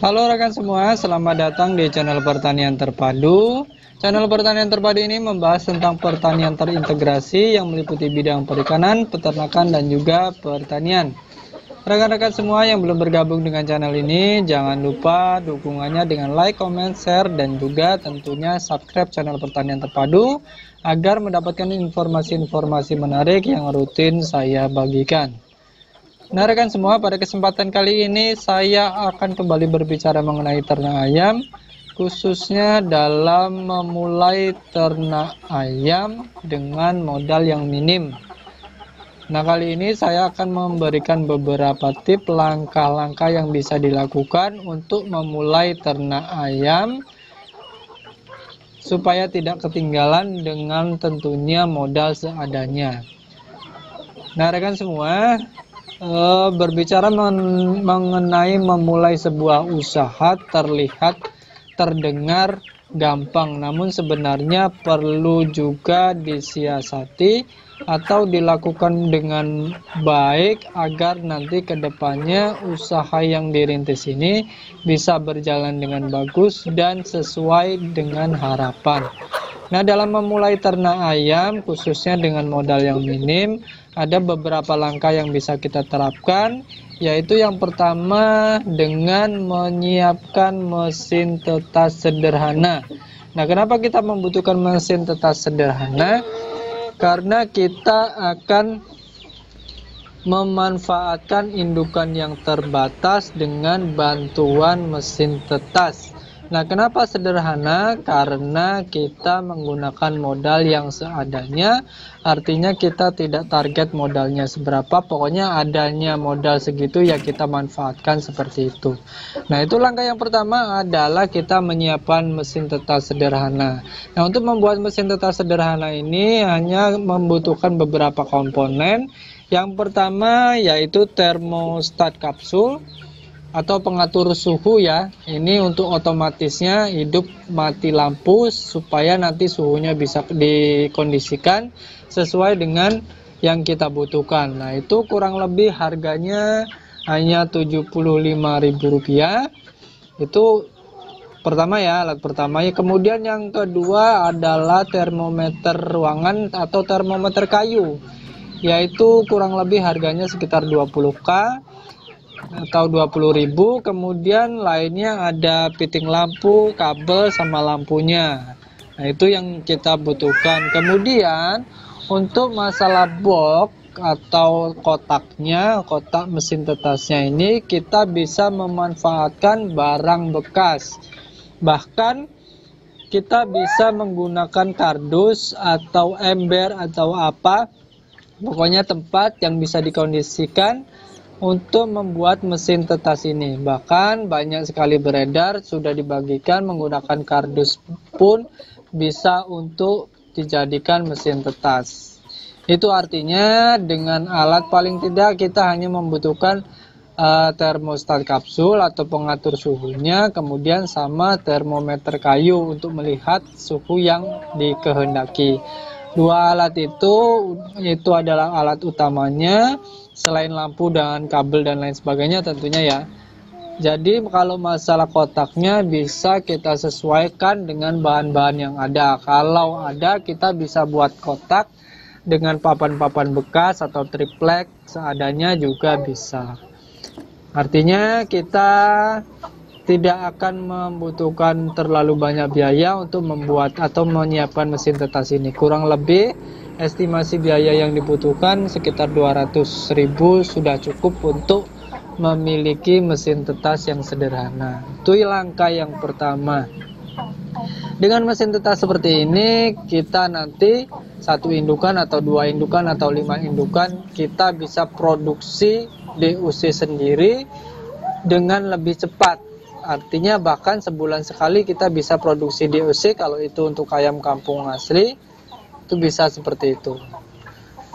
Halo rekan semua, selamat datang di channel Pertanian Terpadu. Channel Pertanian Terpadu ini membahas tentang pertanian terintegrasi yang meliputi bidang perikanan, peternakan, dan juga pertanian. Rekan-rekan semua yang belum bergabung dengan channel ini, jangan lupa dukungannya dengan like, comment, share, dan juga tentunya subscribe channel Pertanian Terpadu agar mendapatkan informasi-informasi menarik yang rutin saya bagikan. Nah rekan semua, pada kesempatan kali ini saya akan kembali berbicara mengenai ternak ayam, khususnya dalam memulai ternak ayam dengan modal yang minim. Nah kali ini saya akan memberikan beberapa tips langkah-langkah yang bisa dilakukan untuk memulai ternak ayam supaya tidak ketinggalan dengan tentunya modal seadanya. Nah rekan semua, berbicara mengenai memulai sebuah usaha terdengar gampang, namun sebenarnya perlu juga disiasati atau dilakukan dengan baik agar nanti kedepannya usaha yang dirintis ini bisa berjalan dengan bagus dan sesuai dengan harapan. Nah dalam memulai ternak ayam khususnya dengan modal yang minim, ada beberapa langkah yang bisa kita terapkan, yaitu yang pertama dengan menyiapkan mesin tetas sederhana. Nah kenapa kita membutuhkan mesin tetas sederhana? Karena kita akan memanfaatkan indukan yang terbatas dengan bantuan mesin tetas. Nah kenapa sederhana? Karena kita menggunakan modal yang seadanya, artinya kita tidak target modalnya seberapa, pokoknya adanya modal segitu ya kita manfaatkan seperti itu. Nah itu langkah yang pertama adalah kita menyiapkan mesin tetas sederhana. Nah untuk membuat mesin tetas sederhana ini hanya membutuhkan beberapa komponen. Yang pertama yaitu termostat kapsul atau pengatur suhu ya. Ini untuk otomatisnya hidup mati lampu supaya nanti suhunya bisa dikondisikan sesuai dengan yang kita butuhkan. Nah itu kurang lebih harganya hanya Rp75.000. Itu pertama ya, alat pertama ya. Kemudian yang kedua adalah termometer ruangan atau termometer kayu, yaitu kurang lebih harganya sekitar 20.000 atau 20.000. Kemudian lainnya ada fitting lampu, kabel sama lampunya. Nah itu yang kita butuhkan. Kemudian untuk masalah box atau kotaknya, kotak mesin tetasnya ini kita bisa memanfaatkan barang bekas. Bahkan kita bisa menggunakan kardus atau ember atau apa, pokoknya tempat yang bisa dikondisikan untuk membuat mesin tetas ini. Bahkan banyak sekali beredar, sudah dibagikan menggunakan kardus pun bisa untuk dijadikan mesin tetas. Itu artinya dengan alat paling tidak kita hanya membutuhkan termostat kapsul atau pengatur suhunya, kemudian sama termometer kayu untuk melihat suhu yang dikehendaki. Dua alat itu adalah alat utamanya selain lampu dan kabel dan lain sebagainya tentunya ya. Jadi kalau masalah kotaknya bisa kita sesuaikan dengan bahan-bahan yang ada. Kalau ada kita bisa buat kotak dengan papan-papan bekas atau triplek seadanya juga bisa. Artinya kita tidak akan membutuhkan terlalu banyak biaya untuk membuat atau menyiapkan mesin tetas ini. Kurang lebih estimasi biaya yang dibutuhkan sekitar 200.000 sudah cukup untuk memiliki mesin tetas yang sederhana. Itu langkah yang pertama. Dengan mesin tetas seperti ini kita nanti satu indukan atau dua indukan atau 5 indukan kita bisa produksi DUC sendiri dengan lebih cepat. Artinya bahkan sebulan sekali kita bisa produksi DUC. Kalau itu untuk ayam kampung asli itu bisa seperti itu.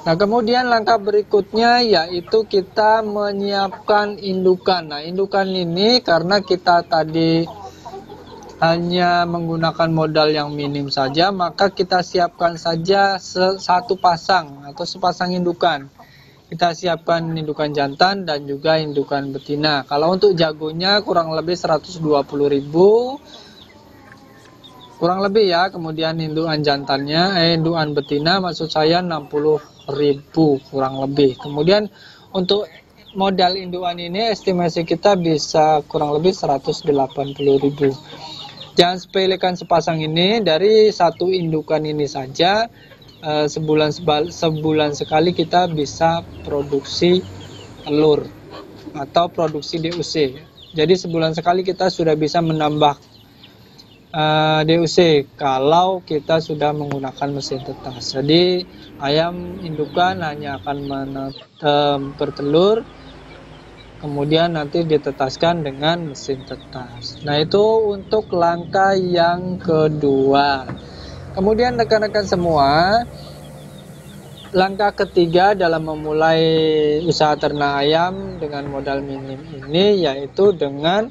Nah kemudian langkah berikutnya yaitu kita menyiapkan indukan. Nah indukan ini karena kita tadi hanya menggunakan modal yang minim saja, maka kita siapkan saja satu pasang atau sepasang indukan. Kita siapkan indukan jantan dan juga indukan betina. Kalau untuk jagonya kurang lebih 120.000, kurang lebih ya. Kemudian indukan jantannya, indukan betina maksud saya 60.000 kurang lebih. Kemudian untuk modal indukan ini estimasi kita bisa kurang lebih 180.000. Jangan sepelekan sepasang ini, dari satu indukan ini saja sebulan sekali kita bisa produksi telur atau produksi DUC. Jadi sebulan sekali kita sudah bisa menambah DUC kalau kita sudah menggunakan mesin tetas. Jadi ayam indukan hanya akan bertelur, kemudian nanti ditetaskan dengan mesin tetas. Nah, itu untuk langkah yang kedua. Kemudian rekan-rekan semua, langkah ketiga dalam memulai usaha ternak ayam dengan modal minim ini yaitu dengan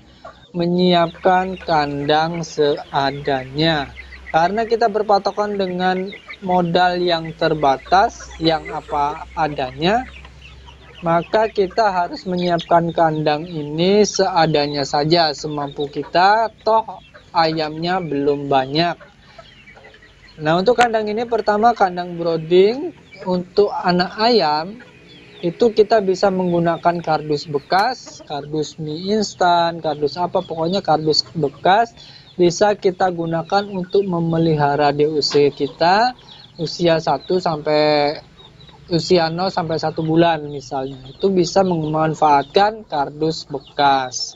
menyiapkan kandang seadanya. Karena kita berpatokan dengan modal yang terbatas, yang apa adanya, maka kita harus menyiapkan kandang ini seadanya saja, semampu kita, toh ayamnya belum banyak. Nah, untuk kandang ini pertama kandang brooding. Untuk anak ayam itu kita bisa menggunakan kardus bekas, kardus mie instan, kardus apa, pokoknya kardus bekas bisa kita gunakan untuk memelihara DUC kita usia 0 sampai 1 bulan misalnya. Itu bisa memanfaatkan kardus bekas.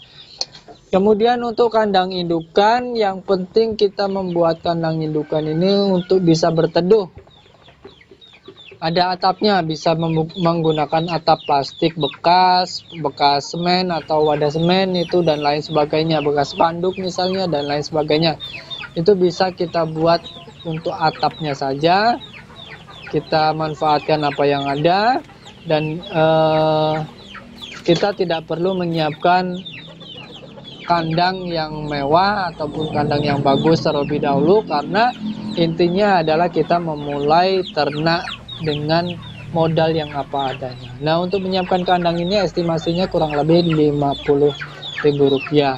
Kemudian untuk kandang indukan, yang penting kita membuat kandang indukan ini untuk bisa berteduh. Ada atapnya, bisa menggunakan atap plastik bekas semen atau wadah semen itu dan lain sebagainya, bekas spanduk misalnya dan lain sebagainya. Itu bisa kita buat untuk atapnya saja. Kita manfaatkan apa yang ada dan kita tidak perlu menyiapkan kandang yang mewah ataupun kandang yang bagus terlebih dahulu, karena intinya adalah kita memulai ternak dengan modal yang apa adanya. Nah, untuk menyiapkan kandang ini estimasinya kurang lebih Rp50.000.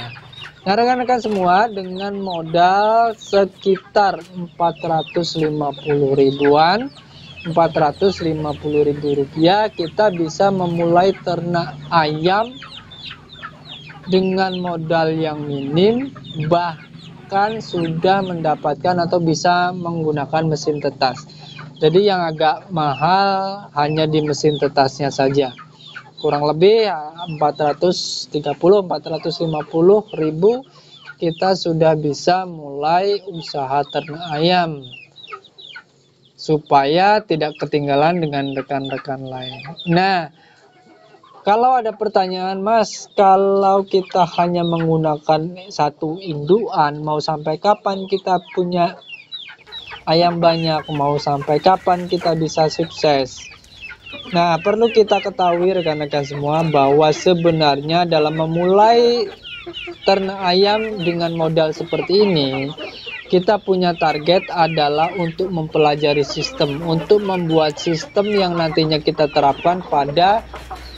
Nah, rekan-rekan semua, dengan modal sekitar Rp450.000 kita bisa memulai ternak ayam dengan modal yang minim, bahkan sudah mendapatkan atau bisa menggunakan mesin tetas. Jadi yang agak mahal hanya di mesin tetasnya saja. Kurang lebih 450.000 kita sudah bisa mulai usaha ternak ayam, supaya tidak ketinggalan dengan rekan-rekan lain. Nah, kalau ada pertanyaan, Mas, kalau kita hanya menggunakan satu indukan, mau sampai kapan kita punya ayam banyak, mau sampai kapan kita bisa sukses? Nah, perlu kita ketahui rekan-rekan semua bahwa sebenarnya dalam memulai ternak ayam dengan modal seperti ini, kita punya target adalah untuk mempelajari sistem, untuk membuat sistem yang nantinya kita terapkan pada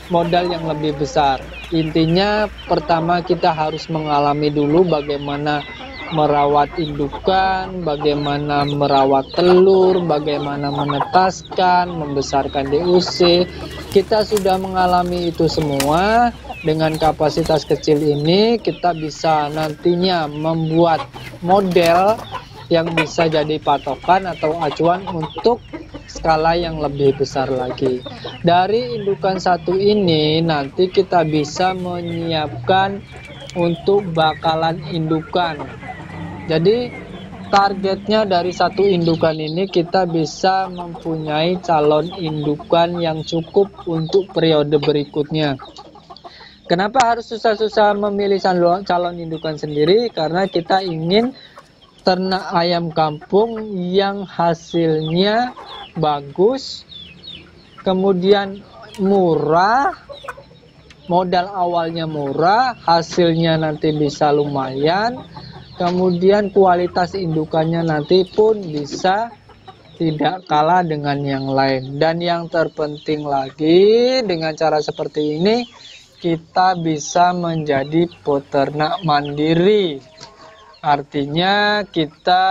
modal yang lebih besar. Intinya pertama kita harus mengalami dulu bagaimana merawat indukan, bagaimana merawat telur, bagaimana menetaskan, membesarkan DUC. Kita sudah mengalami itu semua. Dengan kapasitas kecil ini kita bisa nantinya membuat model yang bisa jadi patokan atau acuan untuk skala yang lebih besar lagi. Dari indukan satu ini nanti kita bisa menyiapkan untuk bakalan indukan. Jadi targetnya dari satu indukan ini kita bisa mempunyai calon indukan yang cukup untuk periode berikutnya. Kenapa harus susah-susah memilih calon indukan sendiri? Karena kita ingin ternak ayam kampung yang hasilnya bagus, kemudian murah, modal awalnya murah, hasilnya nanti bisa lumayan, kemudian kualitas indukannya nanti pun bisa tidak kalah dengan yang lain. Dan yang terpenting lagi, dengan cara seperti ini kita bisa menjadi peternak mandiri. Artinya kita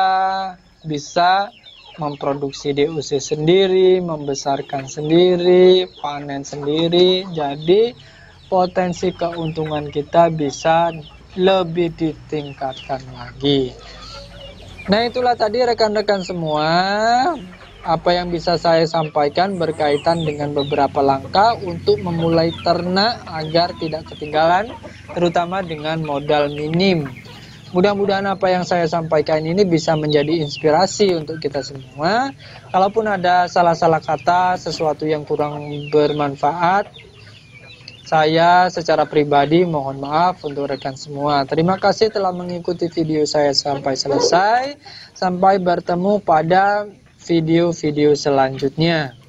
bisa memproduksi DOC sendiri, membesarkan sendiri, panen sendiri. Jadi potensi keuntungan kita bisa lebih ditingkatkan lagi. Nah, itulah tadi rekan-rekan semua apa yang bisa saya sampaikan berkaitan dengan beberapa langkah untuk memulai ternak agar tidak ketinggalan, terutama dengan modal minim. Mudah-mudahan apa yang saya sampaikan ini bisa menjadi inspirasi untuk kita semua. Kalaupun ada salah-salah kata, sesuatu yang kurang bermanfaat, saya secara pribadi mohon maaf untuk rekan semua. Terima kasih telah mengikuti video saya sampai selesai. Sampai bertemu pada video-video selanjutnya.